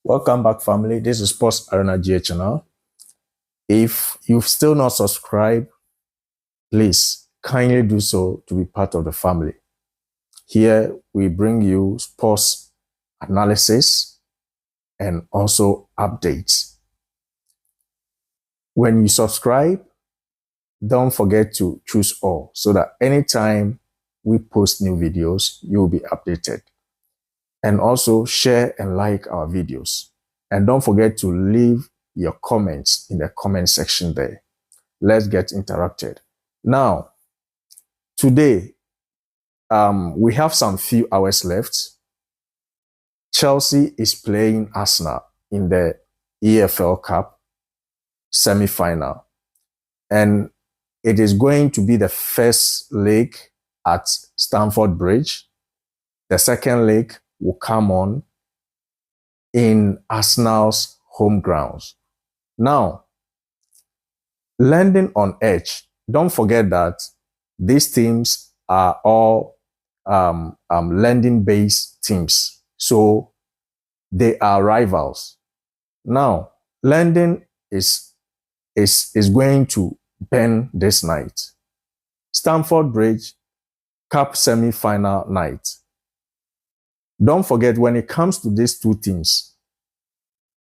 Welcome back, family. This is Sports Arena GH channel. If you've still not subscribed, please kindly do so to be part of the family. Here we bring you sports analysis and also updates. When you subscribe, don't forget to choose all so that anytime we post new videos, you'll be updated. And also share and like our videos. And don't forget to leave your comments in the comment section there. Let's get interacted. Now, today, we have some few hours left. Chelsea is playing Arsenal in the EFL Cup semi-final. And it is going to be the first leg at Stamford Bridge. The second leg will come on in Arsenal's home grounds. Now, landing on edge, don't forget that these teams are all landing-based teams, so they are rivals. Now, London is going to burn this night. Stamford Bridge Cup semi-final night. Don't forget, when it comes to these two teams,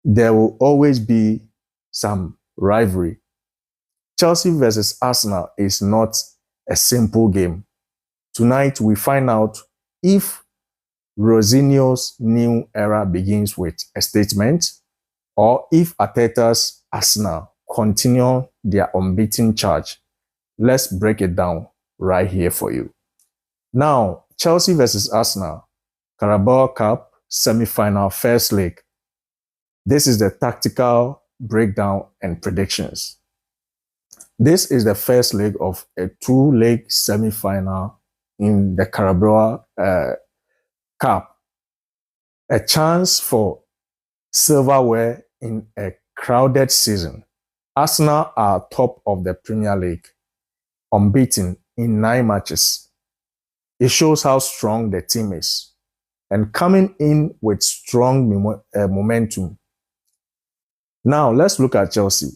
there will always be some rivalry. Chelsea versus Arsenal is not a simple game. Tonight, we find out if Rosinho's new era begins with a statement, or if Arteta's Arsenal continue their unbeaten charge. Let's break it down right here for you. Now, Chelsea versus Arsenal, Carabao Cup semi-final first leg. This is the tactical breakdown and predictions. This is the first leg of a two-leg semi-final in the Carabao Cup. A chance for silverware in a crowded season. Arsenal are top of the Premier League, unbeaten in 9 matches. It shows how strong the team is. And coming in with strong momentum. Now, let's look at Chelsea.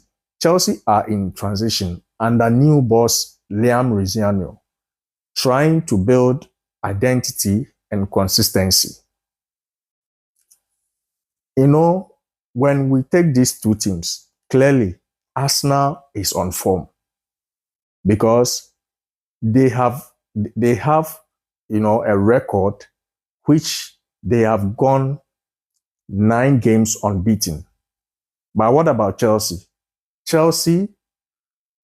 Chelsea are in transition under new boss Liam Rosinho, trying to build identity and consistency. You know, when we take these two teams, clearly Arsenal is on form because they have a record which they have gone 9 games unbeaten. But what about Chelsea? Chelsea,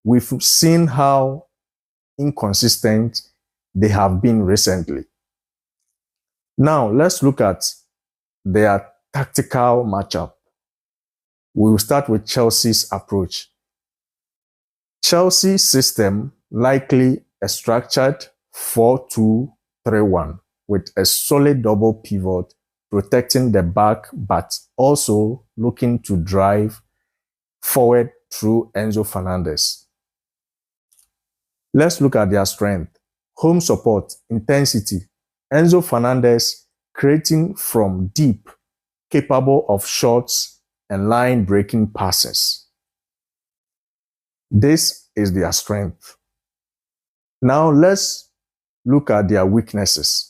we've seen how inconsistent they have been recently. Now, let's look at their tactical matchup. We will start with Chelsea's approach. Chelsea's system likely a structured 4-2-3-1 with a solid double pivot protecting the back, but also looking to drive forward through Enzo Fernandez. Let's look at their strength. Home support, intensity. Enzo Fernandez creating from deep, capable of shots and line-breaking passes. This is their strength. Now let's look at their weaknesses.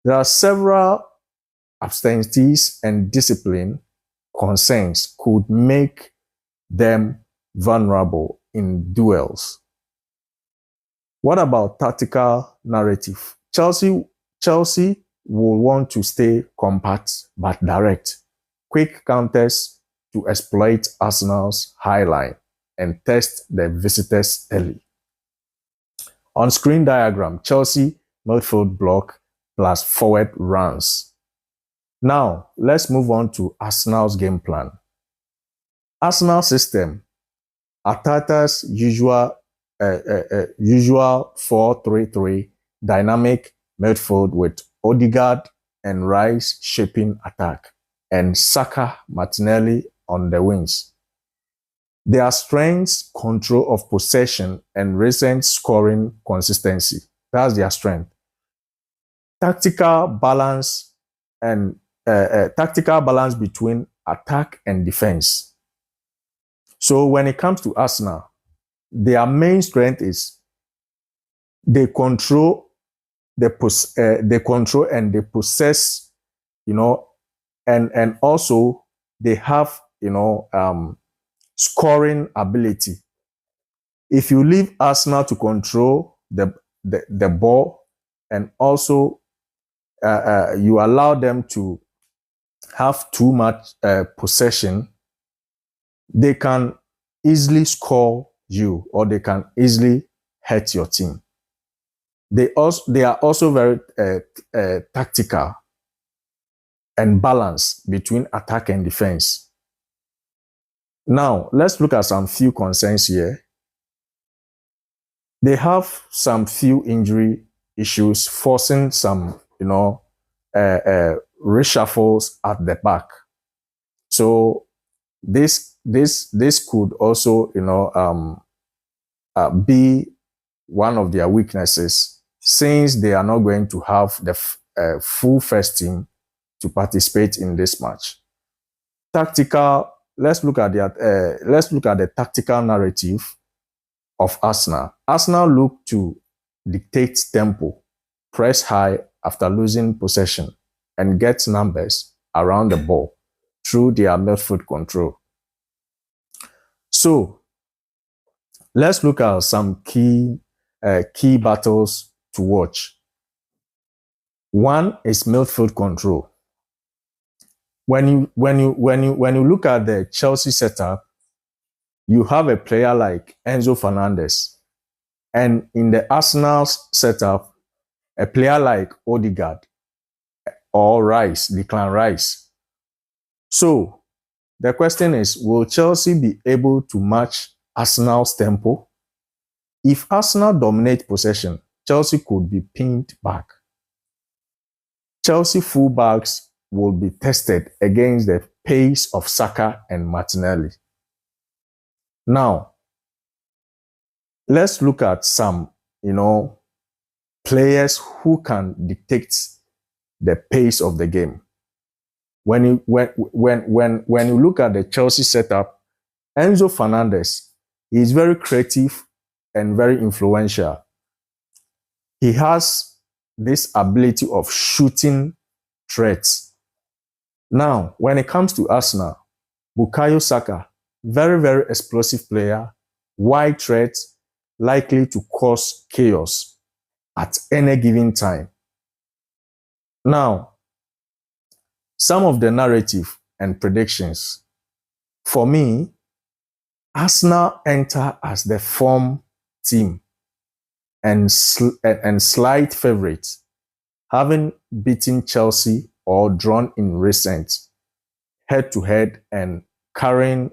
There are several absentees and discipline concerns could make them vulnerable in duels. What about tactical narrative? Chelsea will want to stay compact but direct. Quick counters to exploit Arsenal's high line and test the visitors early. On screen diagram, Chelsea midfield block plus forward runs. Now, let's move on to Arsenal's game plan. Arsenal system, Arteta's usual 4-3-3 dynamic midfield with Odegaard and Rice shaping attack and Saka, Martinelli on the wings. Their strengths, control of possession and recent scoring consistency. That's their strength. Tactical balance and tactical balance between attack and defense. So when it comes to Arsenal, their main strength is they control they control and they possess, and also they have, scoring ability. If you leave Arsenal to control the ball, and also you allow them to have too much possession, they can easily score you, or they can easily hurt your team. They are also very tactical and balanced between attack and defense. Now, let's look at some few concerns here. They have some few injury issues, forcing some, reshuffles at the back. So this could also, be one of their weaknesses, since they are not going to have the full first team to participate in this match. Tactical. Let's look at the tactical narrative of Arsenal. Arsenal look to dictate tempo, press high after losing possession, and get numbers around the ball through their midfield control. So let's look at some key battles to watch. One is midfield control. When you look at the Chelsea setup, you have a player like Enzo Fernandez, and in the Arsenal setup, a player like Odegaard or Declan Rice. So the question is, will Chelsea be able to match Arsenal's tempo? If Arsenal dominate possession, Chelsea could be pinned back. Chelsea fullbacks will be tested against the pace of Saka and Martinelli. Now, let's look at some, players who can dictate the pace of the game. When you look at the Chelsea setup, Enzo Fernandez is very creative and very influential. He has this ability of shooting threats. Now, when it comes to Arsenal, Bukayo Saka, very, very explosive player, wide threat, likely to cause chaos at any given time. Now, some of the narrative and predictions. For me, Arsenal enter as the form team and slight favorite, having beaten Chelsea or drawn in recent head-to-head and carrying,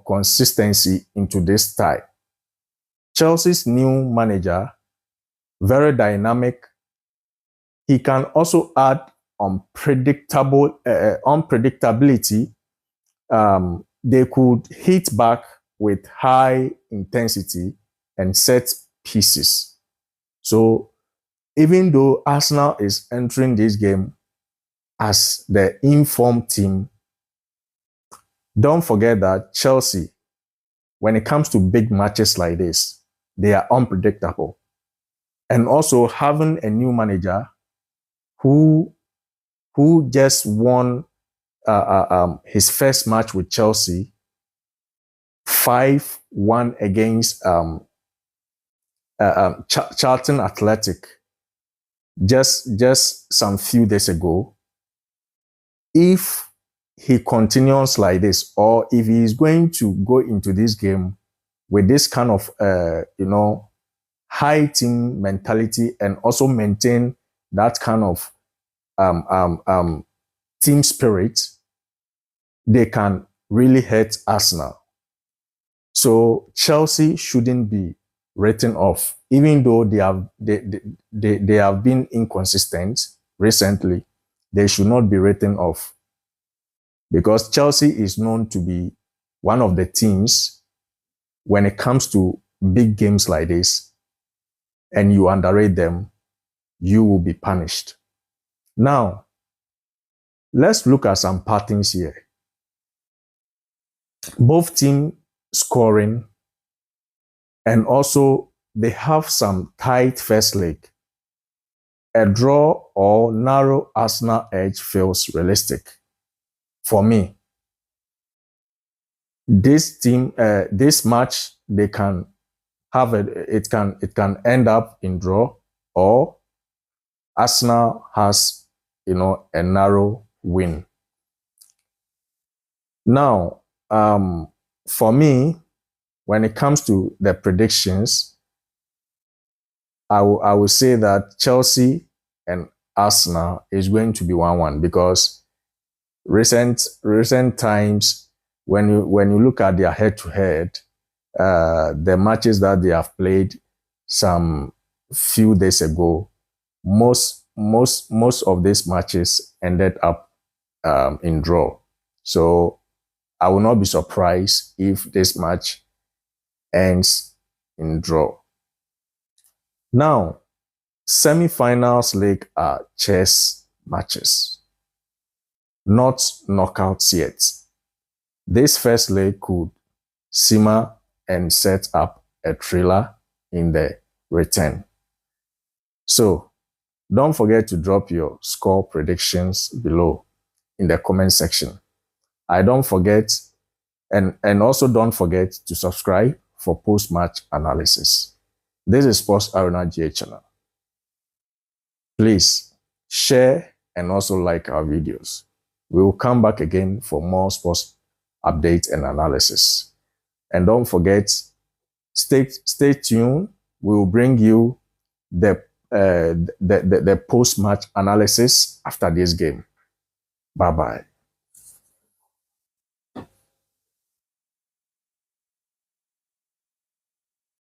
consistency into this tie. Chelsea's new manager, very dynamic. He can also add unpredictability. They could hit back with high intensity and set pieces. So even though Arsenal is entering this game as the informed team, don't forget that Chelsea, when it comes to big matches like this, they are unpredictable. And also having a new manager who just won his first match with Chelsea, 5-1 against Charlton Athletic, just some few days ago. If he continues like this, or if he is going to go into this game with this kind of high team mentality, and also maintain that kind of team spirit, they can really hurt Arsenal. So Chelsea shouldn't be written off, even though they have been inconsistent recently. They should not be written off, because Chelsea is known to be one of the teams, when it comes to big games like this, and you underrate them, you will be punished. Now, Let's look at some patterns here. Both teams scoring, and also they have some tight first leg. A draw or narrow Arsenal edge feels realistic for me. This match, they can have it can end up in draw, or Arsenal has, a narrow win. Now, for me, when it comes to the predictions, I will say that Chelsea and Arsenal is going to be 1-1, because recent times, when you look at their head-to-head, the matches that they have played some few days ago, most of these matches ended up in draw. So I will not be surprised if this match ends in draw. Now, semi-finals league are chess matches, not knockouts yet. This first leg could simmer and set up a thriller in the return. So, don't forget to drop your score predictions below in the comment section. And also don't forget to subscribe for post-match analysis. This is Sports Arena GH channel. Please share and also like our videos. We will come back again for more sports updates and analysis. And don't forget, stay tuned. We will bring you the post-match analysis after this game. Bye-bye.